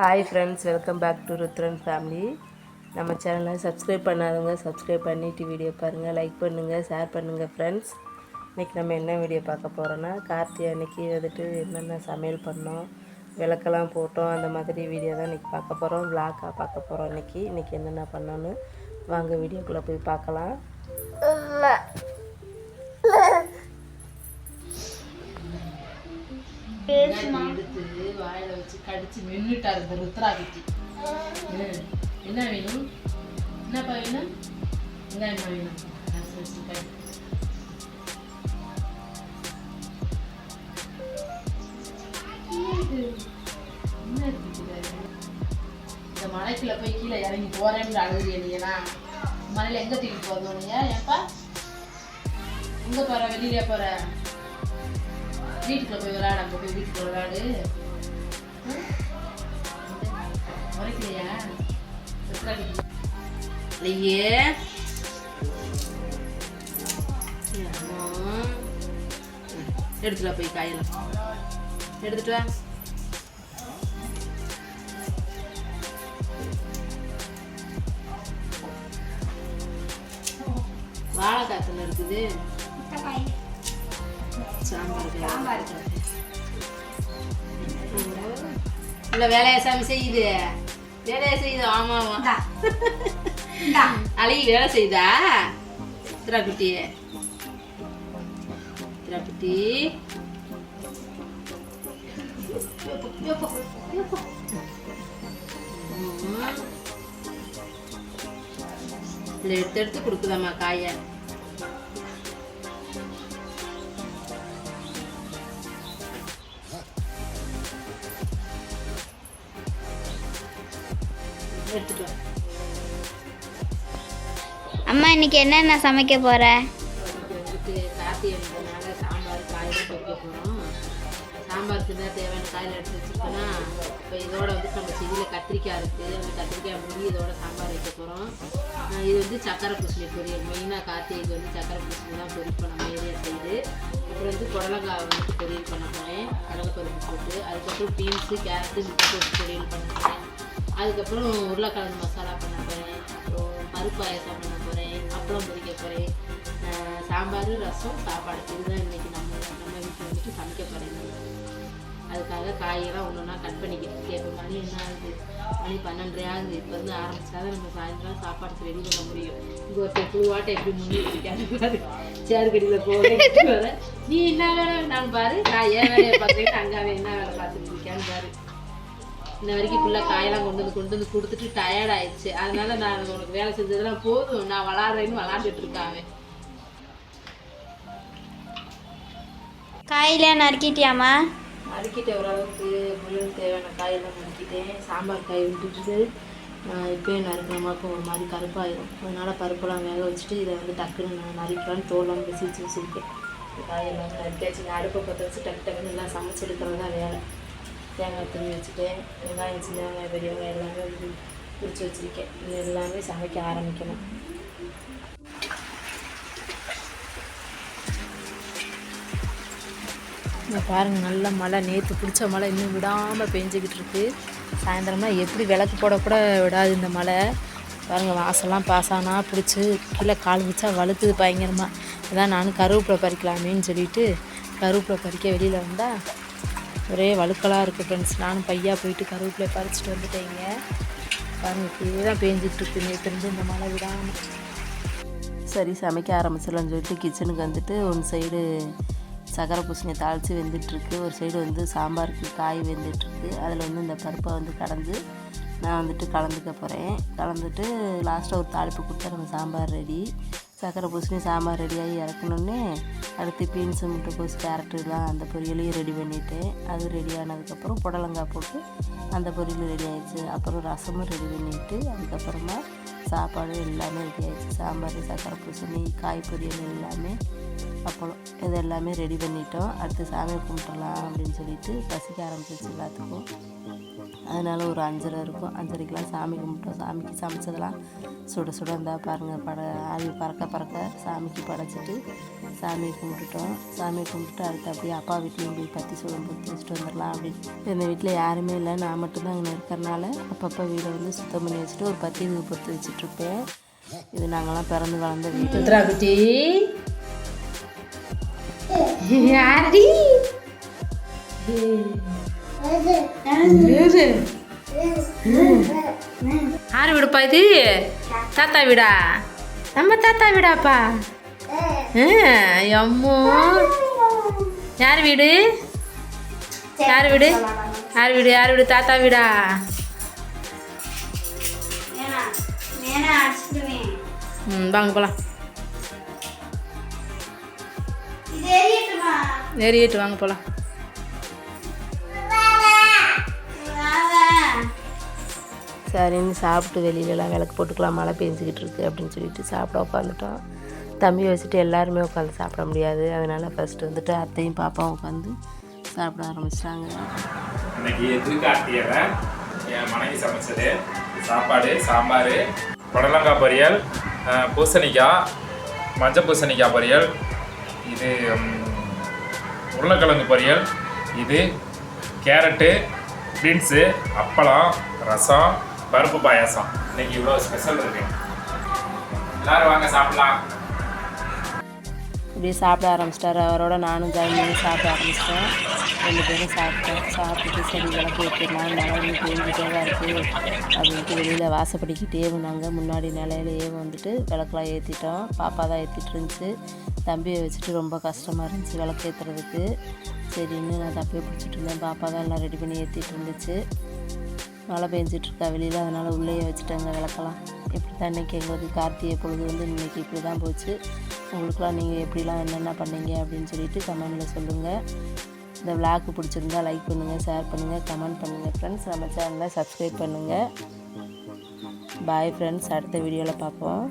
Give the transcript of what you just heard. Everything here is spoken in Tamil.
Hi friends, welcome back to Rudran family. நம்ம சேனலை சப்ஸ்கிரைப் பண்ணாதவங்க சப்ஸ்கிரைப் பண்ணிவிட்டு வீடியோ பாருங்கள், லைக் பண்ணுங்கள், ஷேர் பண்ணுங்கள் ஃப்ரெண்ட்ஸ். இன்றைக்கி நம்ம என்ன வீடியோ பார்க்க போகிறோன்னா, கார்த்திகை அன்றைக்கி வந்துட்டு என்னென்ன சமையல் பண்ணோம், விளக்கெல்லாம் போட்டோம், அந்த மாதிரி வீடியோ தான் இன்றைக்கி பார்க்க போகிறோம். விளாக்காக பார்க்க போகிறோம். இன்றைக்கி என்னென்ன பண்ணோன்னு வாங்க வீடியோக்குள்ளே போய் பார்க்கலாம். எடுத்து வாயில வச்சு கடிச்சு மென்னுட்டாரு இந்த ருத்ரா குட்டி. என்ன வேணும்? என்னப்பா வேணும்? வெங்காயமா வேணும்? இந்த மலைக்குள்ள போய் கீழே இறங்கி போறேன்னு அழுகுறிய நீனா? மலையில எங்க தூக்கி போறோம்? ஏப்பா எங்க போற? வெளியில போற? வீட்டுக்குள்ள போய் விளையாட, அங்கே போய் வீட்டுக்குள்ள விளையாடு. உரைக்கலையா? இல்லையே. எடுத்துட்டு போய் காயெல்லாம் எடுத்துட்டு வா. வாழைக்காத்துல இருக்குது சாம்பார். இல்ல வேலையா சாமி செய்யுது, வேலையா செய்யுது. ஆமாவா அழகி வேலை செய்யுதா? திராக்குட்டி திராக்குட்டி இல்லை, எடுத்து எடுத்து கொடுக்குதாம்மா காயை. அம்மா இன்னைக்கு என்னென்ன சமைக்க போற? கார்த்திகைனால சாம்பார் காயெல்லாம் வைக்க போகிறோம். சாம்பாருக்கு தான் தேவையான காயில் எடுத்து வச்சுருக்கோன்னா, இப்போ இதோட வந்து நம்ம செடியில் கத்திரிக்காய் இருக்குது, அந்த கத்திரிக்காய் மூடி இதோட சாம்பார் வைக்க போகிறோம். இது வந்து சக்கரை பூசணி பொரியல். மெயினாக கார்த்திகைக்கு வந்து சக்கரை பூசணி தான் பொரியல் பண்ண நம்ம ஏரியா சைடு. அப்புறம் வந்து புடலங்காய் வந்துட்டு பொரியல் பண்ண போகிறேன், கடலைப்பருப்பு போட்டு. அதுக்கப்புறம் பீன்ஸு, கேரட்டு, முட்டை போட்டு பொரியல் பண்ண போகிறேன். அதுக்கப்புறம் உருளைக்கிழங்கு மசாலா பண்ண போகிறேன். அப்புறம் பருப்பு பாயசம் பண்ண போகிறேன், அப்பளம் பொரிக்க போகிறேன். சாம்பார், ரசம், சாப்பாடு. இதுதான் இன்றைக்கி நம்ம வீட்டில் வந்துட்டு சமைக்க போகிறேன். அதுக்காக காயெல்லாம் ஒன்று ஒன்றா கட் பண்ணிக்கிட்டு கேட்ப. மணி என்ன ஆகுது? மணி 12:30 ஆகுது. இப்போ வந்து ஆரம்பிச்சா தான் நம்ம சாயந்தரம் சாப்பாடு ரெடி பண்ண முடியும். இங்கே ஒரு புழுவாட்டை எப்படி முன்னிட்டு சேர் கடியில் போக வர நீ என்ன வேலை நான் பாரு, நான் ஏன் வேலையை பார்த்துக்கிட்டு அங்கே என்ன வேலை பார்த்துட்டு இருக்கேன்னு பாரு. இன்ன வரைக்கும் ஃபுல்லாக காயெல்லாம் கொண்டு வந்து கொடுத்துட்டு டயர்ட் ஆயிடுச்சு. அதனால நான் உனக்கு வேலை செஞ்சதெல்லாம் போதும், நான் விளாட்றேன்னு விளாண்டுட்டு இருக்காங்க. காயெல்லாம் நறுக்கிட்டியாம்மா? நறுக்கிட்டேன், ஓரளவுக்கு முழுவதும் தேவையான காயெல்லாம் நறுக்கிட்டேன். சாம்பார் காய் விட்டுட்டு இப்போயே நறுக்கினமாக்கும் ஒரு மாதிரி கருப்பாயிடும். அதனால் பருப்பெல்லாம் வேக வச்சுட்டு இதை வந்து டக்குன்னு நான் நறுக்கலான்னு தோலாம் பிசிச்சு வச்சுருக்கேன். காயெல்லாம் நறுக்காச்சு. அடுப்பை பற்ற வச்சு டக்கு டக்குன்னு எல்லாம் சமைச்சு எடுக்கிறது தான் வேலை. தேங்காய் துணி வச்சுட்டேன், வெங்காயம், சின்ன வெங்காயம், பெரிய வெங்காயம் எல்லாமே பிடிச்சி வச்சுருக்கேன். இது எல்லாமே சமைக்க ஆரம்பிக்கணும். இங்கே பாருங்கள், நல்ல மழை. நேற்று பிடிச்ச மழை இன்னும் விடாமல் பெஞ்சிக்கிட்டு இருக்குது. சாயந்தரமாக எப்படி விளக்கு போடக்கூட விடாது இந்த மழை. பாருங்கள், வாசல்லாம் பாசானா பிடிச்சி கீழே கால் வச்சா வழுக்குது பயங்கரமாக. அதான் நானும் கருவேப்பிலை பறிக்கலாமேன்னு சொல்லிட்டு கருவேப்பிலை பறிக்க வெளியில் வந்தால் ஒரே வழுக்கலாக இருக்குது ஃப்ரெண்ட்ஸ். நானும் பையா போயிட்டு கருவேப்பிலை பறிச்சுட்டு வந்துட்டேங்க. பாருங்கள், இப்படியே தான் பேஞ்சிட்ருக்கு நேற்று இந்த மழை விடாமல். சரி, சமைக்க ஆரம்பிச்சிடலான்னு சொல்லிட்டு கிச்சனுக்கு வந்துட்டு ஒன் சைடு சக்கரை பூசணியை தாளித்து வெந்துட்டுருக்கு, ஒரு சைடு வந்து சாம்பாருக்கு காய் வெந்துட்டுருக்கு. அதில் வந்து இந்த பருப்பை வந்து கடந்து நான் வந்துட்டு கலந்துக்க போகிறேன். கலந்துட்டு லாஸ்ட்டாக ஒரு தாளிப்பு கொடுத்தா நம்ம சாம்பார் ரெடி. சக்கரை பூசணி சாம்பார் ரெடியாகி இறக்கணுன்னே அடுத்து பீன்ஸு, முட்டைக்கோஸ், கேரட்டுலாம் அந்த பொரியலையும் ரெடி பண்ணிவிட்டேன். அது ரெடி ஆனதுக்கப்புறம் புடலங்காய் போட்டு அந்த பொரியல் ரெடி ஆகிடுச்சு. அப்புறம் ரசமும் ரெடி பண்ணிவிட்டு அதுக்கப்புறமா சாப்பாடு எல்லாமே ரெடி ஆகிடுச்சு. சாம்பார், சக்கரை பூசணி, காய் பொரியல் எல்லாமே, அப்பளம், இது எல்லாமே ரெடி பண்ணிட்டோம். அடுத்து சாமியை கும்பிட்டுலாம் அப்படின்னு சொல்லிட்டு பசிக்க ஆரம்பிச்சிச்சு எல்லாத்துக்கும். அதனால் ஒரு 5:30 இருக்கும். 5:30க்கெலாம் சாமி கும்பிட்டோம். சாமிக்கு சமைச்சதெல்லாம் சுட சுட இருந்தால் பாருங்கள் ஆவி பறக்க சாமிக்கு படைச்சிட்டு சாமியை கும்பிட்டுட்டோம். சாமியை கும்பிட்டு அடுத்து அப்படியே அப்பா வீட்லேயும் போய் பற்றி சுடம் பொறுத்து வச்சுட்டு வந்துடலாம் அப்படின்னு. இந்த வீட்டில் யாருமே இல்லை, நான் மட்டும்தான் அங்கே இருக்கிறனால அப்பப்போ வீடை வந்து சுத்தம் பண்ணி வச்சுட்டு ஒரு பற்றி இது பொறுத்து வச்சுட்ருப்பேன். இது நாங்கள்லாம் பிறந்து வளர்ந்த வீட்டு. சித்ரா குட்டி யாரடி யார் வீடுப்பா இது? தாத்தா வீடா? நம்ம தாத்தா வீடாப்பா? அம்மோ யார் வீடு? யார் வீடு? யார் வீடு? யார் வீடு? தாத்தா வீடா? வாங்க போகலாம். ஏறிட்டு வாங்க போகலாம். சரின்னு சாப்பிட்டு வெளியிலலாம் விளக்கு போட்டுக்கலாம், மழை பெஞ்சிக்கிட்டு இருக்குது அப்படின்னு சொல்லிட்டு சாப்பிட உட்காந்துட்டோம். தம்பியை வச்சுட்டு எல்லாருமே உட்காந்து சாப்பிட முடியாது. அதனால் ஃபஸ்ட்டு வந்துட்டு அத்தையும் பாப்பாவும் உட்காந்து சாப்பிட ஆரம்பிச்சிட்டாங்க. இன்னைக்கு திருக்கார்த்திகை என் மனைவி சமைச்சது சாப்பாடு, சாம்பார், புடலங்காய் பொரியல், பூசணிக்காய், மஞ்சள் பூசணிக்காய் பொரியல், இது உருளைக்கிழங்கு பொரியல், இது கேரட்டு, பீன்ஸு, அப்பளம், ரசம், பருப்பு பாயாசம். இன்னைக்கு இவ்வளோ ஸ்பெஷல் இருக்கு. எல்லாரும் வாங்க சாப்பிடலாம். இப்படியே சாப்பிட ஆரம்பிச்சிட்டாரு. அவரோட நானும் ஜாயின் பண்ணி சாப்பிட ஆரம்பிச்சிட்டேன். 2 பேரும் சாப்பிட்டுட்டு சரி விளக்கு வச்சிடலாம், மழை பெஞ்சிட்டே தான் இருக்குது அப்படின்ட்டு வெளியில் வாசப்படிக்கிட்டே நாங்கள் முன்னாடி நிலையிலேயே வந்துட்டு விளக்கெலாம் ஏற்றிட்டோம். பாப்பா தான் ஏற்றிட்டு இருந்துச்சு. தம்பியை வச்சுட்டு ரொம்ப கஷ்டமாக இருந்துச்சு விளக்கு ஏற்றுறதுக்கு. சரின்னு நான் தம்பியை பிடிச்சிட்டு இருந்தேன். பாப்பா தான் எல்லாம் ரெடி பண்ணி ஏற்றிட்டு இருந்துச்சு. மழை பெஞ்சிட்ருக்கா வெளியில், அதனால் உள்ளேயே வச்சுட்டாங்க விளக்கெல்லாம். இப்படி தான் இன்றைக்கி எங்களுக்கு கார்த்திகை பொழுது வந்து இன்றைக்கி இப்படி தான் போச்சு. உங்களுக்குலாம் நீங்கள் எப்படிலாம் என்னென்ன பண்ணீங்க அப்படின்னு சொல்லிட்டு கமெண்டில் சொல்லுங்கள். இந்த விளாக்கு பிடிச்சிருந்தா லைக் பண்ணுங்கள், ஷேர் பண்ணுங்கள், கமெண்ட் பண்ணுங்கள் ஃப்ரெண்ட்ஸ். நம்ம சேனலை சப்ஸ்கிரைப் பண்ணுங்கள். பாய் ஃப்ரெண்ட்ஸ், அடுத்த வீடியோவில் பார்ப்போம்.